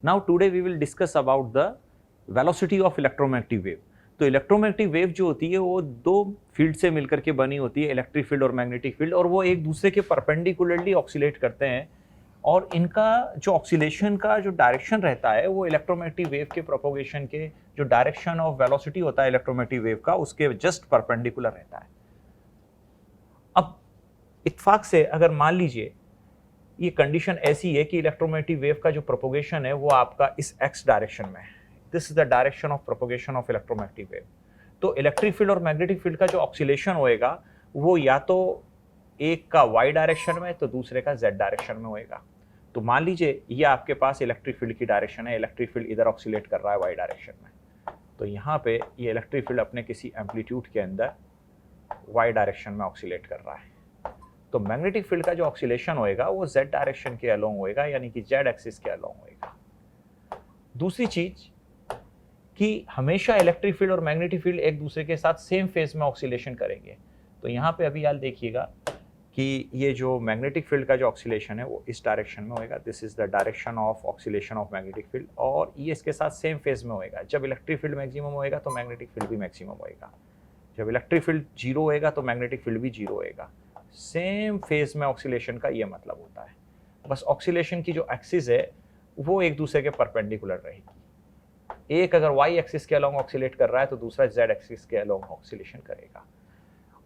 Now today we will discuss about the velocity of electromagnetic wave. तो electromagnetic wave जो होती है वो दो फील्ड से मिलकर के बनी होती है, इलेक्ट्रिक फील्ड और मैग्नेटिक फील्ड, और वो एक दूसरे के परपेंडिकुलरली ऑक्सीलेट करते हैं और इनका जो ऑक्सीलेशन का जो डायरेक्शन रहता है वो इलेक्ट्रोमैग्नेटिक वेव के प्रोपोगेशन के जो डायरेक्शन ऑफ वेलोसिटी होता है इलेक्ट्रोमैग्नेटिक वेव का उसके जस्ट परपेंडिकुलर रहता है। अब इत्तेफाक से अगर मान लीजिए ये कंडीशन ऐसी है कि इलेक्ट्रोमैग्नेटिक वेव का जो प्रोपोगेशन है वो आपका इस एक्स डायरेक्शन में है, this is the direction of propagation of electromagnetic wave. तो इलेक्ट्रिक फील्ड और मैग्नेटिक फील्ड का जो ऑक्सीलेशन होएगा वो या तो एक का वाई डायरेक्शन में तो दूसरे का जेड डायरेक्शन में होएगा। तो मान लीजिए ये आपके पास इलेक्ट्रिक फील्ड की डायरेक्शन है, इलेक्ट्रिक फील्ड इधर ऑक्सीलेट कर रहा है वाई डायरेक्शन में, तो यहाँ पे ये इलेक्ट्रिक फील्ड अपने किसी एम्पलीट्यूड के अंदर वाई डायरेक्शन में ऑक्सीलेट कर रहा है। तो मैग्नेटिक फील्ड का जो ऑक्सीलेशन होएगा वो जेड डायरेक्शन के अलोंग होएगा, यानी कि जेड एक्सिस के अलोंग होएगा। दूसरी चीज कि हमेशा इलेक्ट्रिक फील्ड और मैग्नेटिक फील्ड एक दूसरे के साथ सेम फेज में ऑक्सीलेशन करेंगे। तो यहाँ पे अभी याद देखिएगा कि ये जो मैग्नेटिक फील्ड का जो ऑक्सीलेशन है वो इस डायरेक्शन में होएगा, this is the direction of oscillation of magnetic field, और ये इसके साथ सेम फेज में होएगा। जब इलेक्ट्रिक फील्ड मैक्सिमम होएगा तो मैग्नेटिक फील्ड भी मैक्सिमम होएगा, जब इलेक्ट्रिक फील्ड जीरो होएगा तो मैग्नेटिक फील्ड भी जीरो होएगा। सेम फेज में ऑक्सीलेशन का ये मतलब होता है। बस ऑक्सीलेशन की जो एक्सिस है वो एक दूसरे के परपेंडिकुलर रहेगी। एक अगर वाई एक्सिस के अलोंग ऑक्सीलेट कर रहा है तो दूसरा जेड एक्सिस के अलोंग ऑक्सीलेशन करेगा।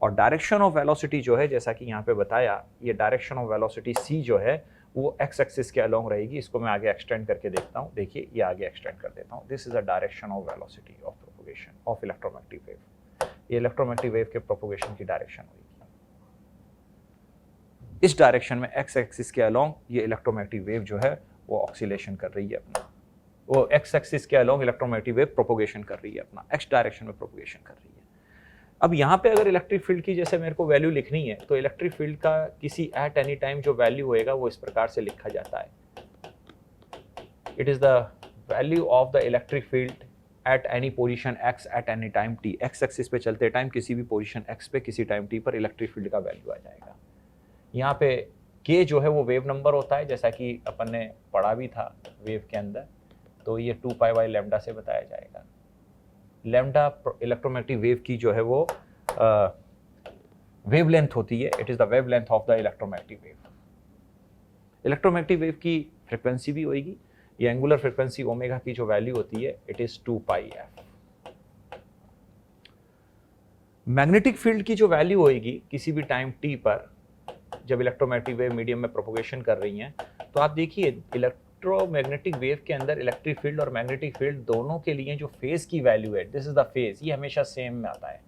और डायरेक्शन ऑफ वेलोसिटी जो है, जैसा कि यहाँ पे बताया, ये डायरेक्शन ऑफ वेलोसिटी सी जो है वो एक्स एक्सिस के अलोंग रहेगी। इसको मैं आगे एक्सटेंड करके देखता हूँ, देखिए ये आगे एक्सटेंड कर देता हूँ। This is the direction of velocity of propagation of electromagnetic wave. ये इलेक्ट्रोमैग्नेटिक वेव के प्रोपोगेशन की डायरेक्शन होगी। इस डायरेक्शन में एक्स एक्सिस के अलोंग ये इलेक्ट्रोमैग्नेटिक वेव जो है वो ऑक्सीलेशन कर रही है अपना, वो एक्स एक्सिस के अलोंग इलेक्ट्रोमैग्नेटिक वेव प्रोपोगेशन कर रही है अपना, एक्स डायरेक्शन में प्रोपोगेशन कर रही है। अब यहाँ पे अगर इलेक्ट्रिक फील्ड की जैसे मेरे को वैल्यू लिखनी है तो इलेक्ट्रिक फील्ड का किसी एट एनी टाइम जो वैल्यू होएगा वो इस प्रकार से लिखा जाता है, it is the value of the electric field at any position x at any time T. X axis पे चलते टाइम किसी भी पोजिशन एक्स पे किसी टाइम टी पर इलेक्ट्रिक फील्ड का वैल्यू आ जाएगा। यहाँ पे के जो है वो वेव नंबर होता है, जैसा कि अपन ने पढ़ा भी था वेव के अंदर, तो ये 2 पाई बाई लैम्डा से बताया जाएगा। लैम्डा इलेक्ट्रोमैग्नेटिक वेव की जो है वो वेवलेंथ होती है, it is the wavelength of the electromagnetic wave. Electromagnetic wave की फ्रिक्वेंसी भी होगी, ये एंगुलर फ्रिक्वेंसी ओमेगा की जो वैल्यू होती है it is 2 pi F. Magnetic field की जो वैल्यू होगी किसी भी टाइम टी पर जब इलेक्ट्रोमैग्नेटिक वेव मीडियम में प्रोपोगेशन कर रही हैं, तो आप देखिए इलेक्ट्रोमैग्नेटिक वेव के अंदर इलेक्ट्रिक फील्ड और मैग्नेटिक फील्ड दोनों के लिए जो फेज की वैल्यू है, दिस इज द फेज, ये हमेशा सेम में आता है।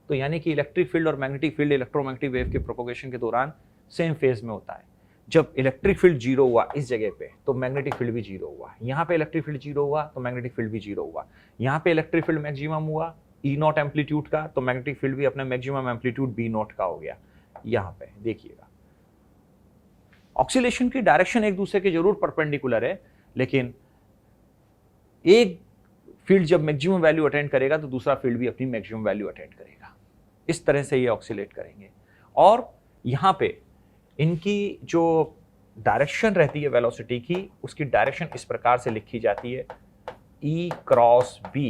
तो यानी कि इलेक्ट्रिक फील्ड और मैग्नेटिक फील्ड इलेक्ट्रोमैग्नेटिक वेव के प्रोपोगेशन के दौरान सेम फेज में होता है। जब इलेक्ट्रिक फील्ड जीरो हुआ इस जगह पे तो मैग्नेटिक फील्ड भी जीरो हुआ, यहाँ पे इलेक्ट्रिक फील्ड जीरो हुआ तो मैग्नेटिक फील्ड भी जीरो हुआ, यहाँ पे इलेक्ट्रिक फील्ड मैक्सिमम हुआ ई नॉट एम्पलीट्यूड का तो मैग्नेटिक फील्ड भी अपना मैक्सिमम एम्पलीट्यूड बी नॉट का हो गया। यहाँ पे देखिएगा ऑक्सीलेशन की डायरेक्शन एक दूसरे के जरूर परपेंडिकुलर है, लेकिन एक फील्ड जब मैक्सिमम वैल्यू अटेंड करेगा तो दूसरा फील्ड भी अपनी मैक्सिमम वैल्यू अटेंड करेगा। इस तरह से ये ऑक्सीलेट करेंगे। और यहाँ पे इनकी जो डायरेक्शन रहती है वेलोसिटी की, उसकी डायरेक्शन इस प्रकार से लिखी जाती है E cross B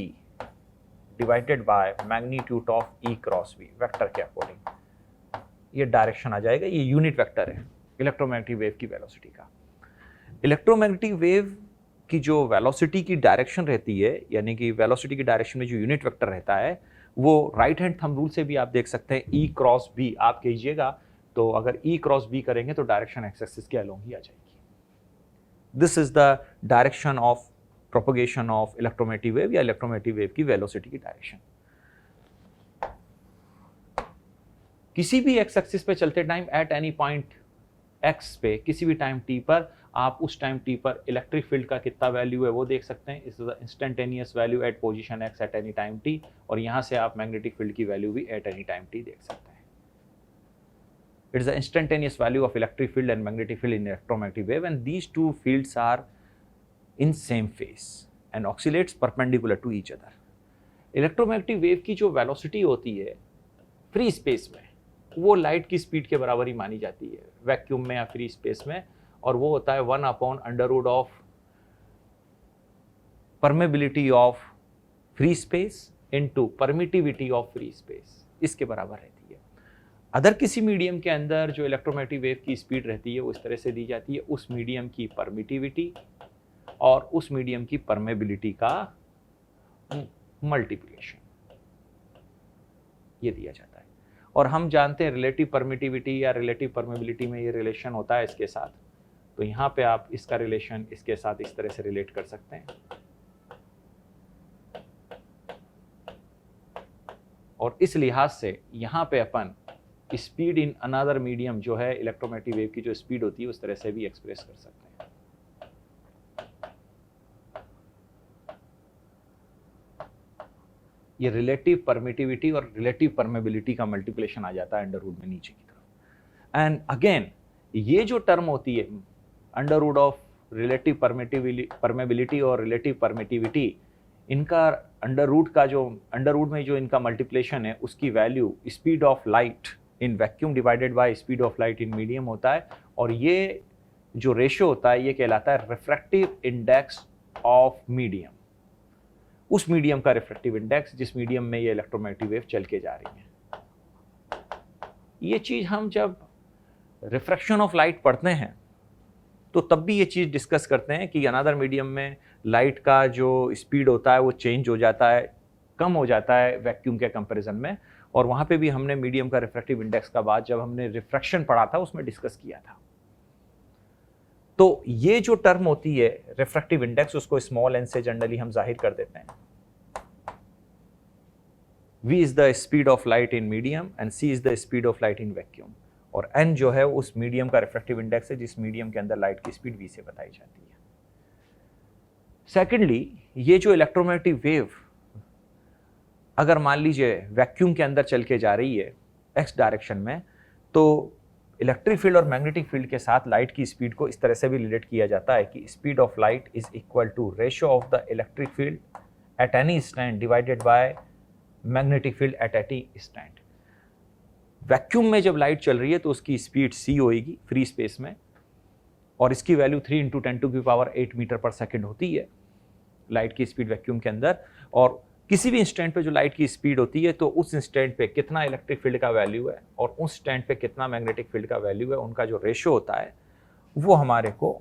divided by magnitude of E cross B vector के अकॉर्डिंग। ये डायरेक्शन आ जाएगा, ये यूनिट वेक्टर है इलेक्ट्रोमैग्नेटिक वेव की वेलोसिटी का। इलेक्ट्रोमैग्नेटिक वेव की जो वेलोसिटी की डायरेक्शन रहती है, यानी कि वेलोसिटी की डायरेक्शन में जो यूनिट वेक्टर रहता है वो राइट हैंड थंब रूल से भी आप देख सकते हैं, E क्रॉस B आप कीजिएगा तो अगर E क्रॉस B करेंगे तो डायरेक्शन एक्स एक्सिस के अलोंग ही आ जाएगी। This is the direction of propagation of electromagnetic wave या इलेक्ट्रोमैग्नेटिक वेव की वेलोसिटी की डायरेक्शन। किसी भी एक्स एक्सिस पे चलते time at any point x पे किसी भी टाइम टी पर आप उस टाइम टी पर इलेक्ट्रिक फील्ड का कितना वैल्यू है वो देख सकते हैं। इस instantaneous value at position x at any time T, और यहाँ से आप मैग्नेटिक फील्ड की वैल्यू भी एट एनी टाइम टी देख सकते हैं। It is the instantaneous value of electric field and magnetic field in electromagnetic wave, and these two fields are in same phase and oscillates perpendicular to each other. Electromagnetic wave की जो velocity होती है free space में वो light की speed के बराबर ही मानी जाती है वैक्यूम में या फ्री स्पेस में, और वो होता है 1/√ऑफ permeability of free space into permittivity of free space, इसके बराबर रहती है। अदर किसी मीडियम के अंदर जो इलेक्ट्रोमैग्नेटिक वेव की स्पीड रहती है वो इस तरह से दी जाती है, उस मीडियम की परमिटिविटी और उस मीडियम की परमेबिलिटी का मल्टीप्लिकेशन, ये दिया जाता है। और हम जानते हैं रिलेटिव परमिटिविटी या रिलेटिव परमेबिलिटी में ये रिलेशन होता है इसके साथ, तो यहाँ पे आप इसका रिलेशन इसके साथ इस तरह से रिलेट कर सकते हैं। और इस लिहाज से यहाँ पे अपन स्पीड इन अनदर मीडियम जो है इलेक्ट्रोमैग्नेटिक वेव की जो स्पीड होती है उस तरह से भी एक्सप्रेस कर सकते हैं। ये रिलेटिव परमिटिविटी और रिलेटिव परमेबिलिटी का मल्टीप्लिकेशन आ जाता है अंडर रूट में नीचे की तरफ। एंड अगेन ये जो टर्म होती है under root of relative permeability और रिलेटिव परमिटिविटी, इनका अंडर रूट में जो इनका मल्टीप्लिकेशन है उसकी value speed of light in vacuum divided by speed of light in medium होता है। और ये जो रेशियो होता है ये कहलाता है रिफ्रैक्टिव इंडेक्स ऑफ मीडियम, उस मीडियम का रिफ्रैक्टिव इंडेक्स जिस मीडियम में ये इलेक्ट्रोमैग्नेटिक वेव चल के जा रही है। ये चीज हम जब रिफ्रैक्शन ऑफ लाइट पढ़ते हैं तो तब भी ये चीज डिस्कस करते हैं कि अनदर मीडियम में लाइट का जो स्पीड होता है वो चेंज हो जाता है, कम हो जाता है वैक्यूम के कंपैरिजन में। और वहां पे भी हमने मीडियम का रिफ्रैक्टिव इंडेक्स का बात जब हमने रिफ्रैक्शन पढ़ा था उसमें डिस्कस किया था। तो ये जो टर्म होती है रिफ्रैक्टिव इंडेक्स, उसको स्मॉल एन से जनरली हम जाहिर कर देते हैं। v is the speed of light in medium and c is the speed of light in vacuum, और n जो है उस मीडियम का रिफ्रैक्टिव इंडेक्स है जिस मीडियम के अंदर लाइट की स्पीड v से बताई जाती है। सेकेंडली, ये जो इलेक्ट्रोमैग्नेटिक वेव अगर मान लीजिए वैक्यूम के अंदर चल के जा रही है x डायरेक्शन में, तो इलेक्ट्रिक फील्ड और मैग्नेटिक फील्ड के साथ लाइट की स्पीड को इस तरह से भी रिलेट किया जाता है कि speed of light is equal to ratio of the electric field at any instant divided by magnetic field at any instant. Vacuum में जब लाइट चल रही है तो उसकी स्पीड c होएगी फ्री स्पेस में, और इसकी वैल्यू 3 × 10⁸ मीटर पर सेकेंड होती है लाइट की स्पीड वैक्यूम के अंदर। और किसी भी इंस्टेंट पे जो लाइट की स्पीड होती है तो उस इंस्टेंट पे कितना इलेक्ट्रिक फील्ड का वैल्यू है और उस इंस्टेंट पे कितना मैग्नेटिक फील्ड का वैल्यू है, उनका जो रेशियो होता है वो हमारे को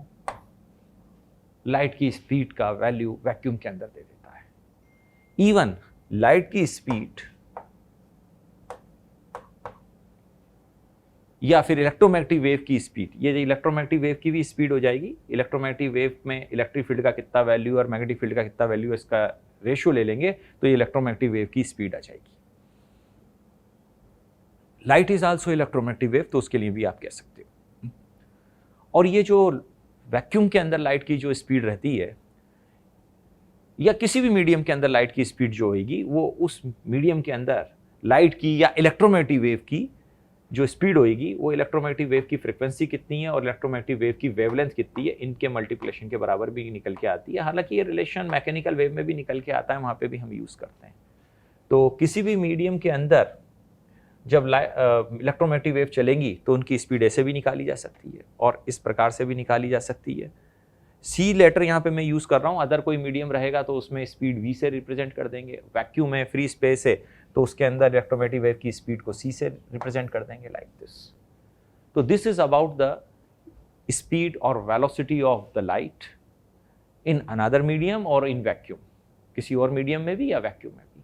लाइट की स्पीड का वैल्यू वैक्यूम के अंदर दे देता है। इवन लाइट की स्पीड या फिर इलेक्ट्रोमैग्नेटिक वेव की स्पीड, ये इलेक्ट्रोमैग्नेटिक वेव की भी स्पीड हो जाएगी। इलेक्ट्रोमैग्नेटिक वेव में इलेक्ट्रिक फील्ड का कितना वैल्यू और मैग्नेटिक फील्ड का कितना वैल्यू, इसका रेशियो ले लेंगे तो ये इलेक्ट्रोमैग्नेटिक वेव की स्पीड आ जाएगी। Light is also electromagnetic wave, तो उसके लिए भी आप कह सकते हो। और ये जो वैक्यूम के अंदर लाइट की जो स्पीड रहती है या किसी भी मीडियम के अंदर लाइट की स्पीड जो होगी वो उस मीडियम के अंदर लाइट की या इलेक्ट्रोमैग्नेटिक वेव की जो स्पीड होगी वो इलेक्ट्रोमैग्नेटिक वेव की फ्रीक्वेंसी कितनी है और इलेक्ट्रोमैग्नेटिक वेव की वेवलेंथ कितनी है, इनके मल्टीप्लिकेशन के बराबर भी निकल के आती है। हालांकि ये रिलेशन मैकेनिकल वेव में भी निकल के आता है, वहाँ पे भी हम यूज़ करते हैं। तो किसी भी मीडियम के अंदर जब इलेक्ट्रोमैग्नेटिक वेव चलेंगी तो उनकी स्पीड ऐसे भी निकाली जा सकती है और इस प्रकार से भी निकाली जा सकती है। सी लेटर यहाँ पे मैं यूज़ कर रहा हूँ, अदर कोई मीडियम रहेगा तो उसमें स्पीड v से रिप्रेजेंट कर देंगे। वैक्यूम है, फ्री स्पेस है, तो उसके अंदर इलेक्ट्रोमैग्नेटिक वेव की स्पीड को c से रिप्रेजेंट कर देंगे लाइक दिस। तो this is about the speed और velocity of the light in another medium और इन वैक्यूम, किसी और मीडियम में भी या वैक्यूम में भी।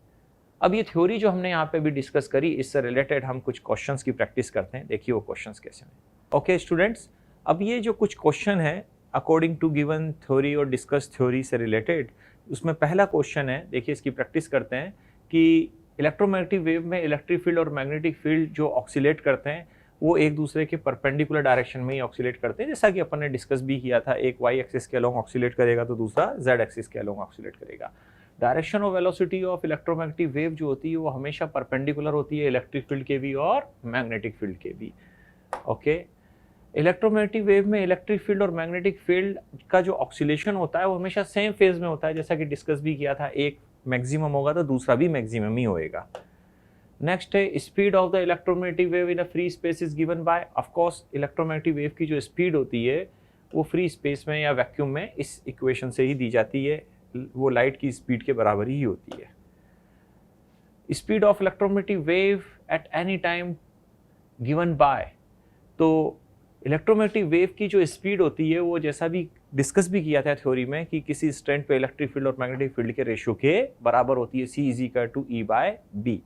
अब ये थ्योरी जो हमने यहाँ पे भी डिस्कस करी, इससे रिलेटेड हम कुछ क्वेश्चंस की प्रैक्टिस करते हैं। देखिए वो क्वेश्चंस कैसे हैं। ओके स्टूडेंट्स, अब ये जो कुछ क्वेश्चन है अकॉर्डिंग टू गिवन थ्योरी और डिस्कस थ्योरी से रिलेटेड, उसमें पहला क्वेश्चन है, देखिए इसकी प्रैक्टिस करते हैं कि इलेक्ट्रोमैग्नेटिक वेव में इलेक्ट्रिक फील्ड और मैग्नेटिक फील्ड जो ऑक्सीलेट करते हैं वो एक दूसरे के परपेंडिकुलर डायरेक्शन में ही ऑक्सीलेट करते हैं, जैसा कि अपन ने डिस्कस भी किया था। एक वाई एक्सिस के अलोंग ऑक्सीलेट करेगा तो दूसरा जेड एक्सिस के अलोंग ऑक्सीलेट करेगा। Direction of velocity of electromagnetic wave जो होती है वो हमेशा परपेंडिकुलर होती है इलेक्ट्रिक फील्ड के भी और मैग्नेटिक फील्ड के भी। ओके, इलेक्ट्रोमैग्नेटिक वेव में इलेक्ट्रिक फील्ड और मैग्नेटिक फील्ड का जो ऑक्सीलेशन होता है वो हमेशा सेम फेज में होता है, जैसा कि डिस्कस भी किया था। एक मैक्सिमम होगा तो दूसरा भी मैक्सिमम ही होएगा। नेक्स्ट है speed of the electromagnetic wave in a free space is given by, of course electromagnetic wave की जो स्पीड होती है वो फ्री स्पेस में या वैक्यूम में इस इक्वेशन से ही दी जाती है। वो लाइट की स्पीड के बराबर ही होती है। Speed of electromagnetic wave eight any time given by, तो इलेक्ट्रोमैग्नेटिक वेव की जो स्पीड होती है वो जैसा भी डिस्कस भी किया था थ्योरी में कि किसी स्ट्रेंथ पे इलेक्ट्रिक फील्ड और मैग्नेटिक फील्ड के रेशियो के बराबर होती है, C = E/B।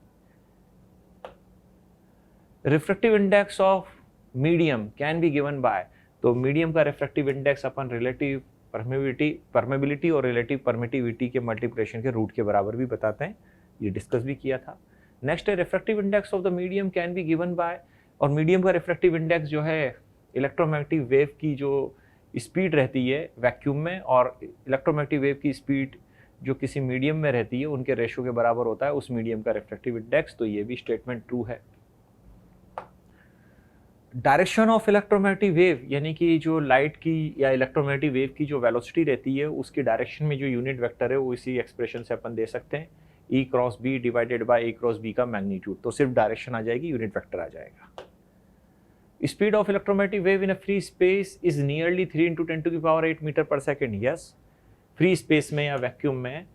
Refractive index of medium can be given by, तो मीडियम का रिफ्रैक्टिव इंडेक्स अपन रिलेटिव परमेबिलिटी और रिलेटिव परमिटिविटी के मल्टीप्लिकेशन के रूट के बराबर भी बताते हैं, ये डिस्कस भी किया था। नेक्स्ट है refractive index of the medium can be given by, और मीडियम का रिफ्रैक्टिव इंडेक्स जो है इलेक्ट्रोमैग्नेटिक वेव की जो स्पीड रहती है वैक्यूम में और इलेक्ट्रोमैग्नेटिक वेव की स्पीड जो किसी मीडियम में रहती है उनके रेशियो के बराबर होता है उस मीडियम का रिफ्रैक्टिव इंडेक्स, तो ये भी स्टेटमेंट ट्रू है। डायरेक्शन ऑफ इलेक्ट्रोमैग्नेटिक वेव, यानी कि जो लाइट की या इलेक्ट्रोमैग्नेटिक वेव की जो वेलोसिटी रहती है उसकी डायरेक्शन में जो यूनिट वेक्टर है वो इसी एक्सप्रेशन से अपन दे सकते हैं, E×B डिवाइडेड बाय A×B का मैग्नीट्यूड, तो सिर्फ डायरेक्शन आ जाएगी, यूनिट वेक्टर आ जाएगा। Speed of electromagnetic wave in a free space is nearly 3 × 10⁸ metre per second. Yes, free space में या वैक्यूम में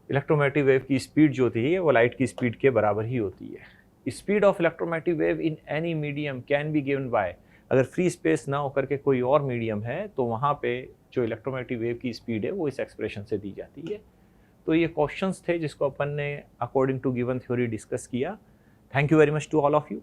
इलेक्ट्रोमैग्नेटिक वेव की स्पीड जो होती है वो लाइट की स्पीड के बराबर ही होती है। Speed of electromagnetic wave in any medium can be given by, अगर फ्री स्पेस ना होकर के कोई और मीडियम है तो वहाँ पे जो इलेक्ट्रोमैग्नेटिक वेव की स्पीड है वो इस एक्सप्रेशन से दी जाती है। तो ये क्वेश्चंस थे जिसको अपन ने according to given theory discuss किया। Thank you very much to all of you.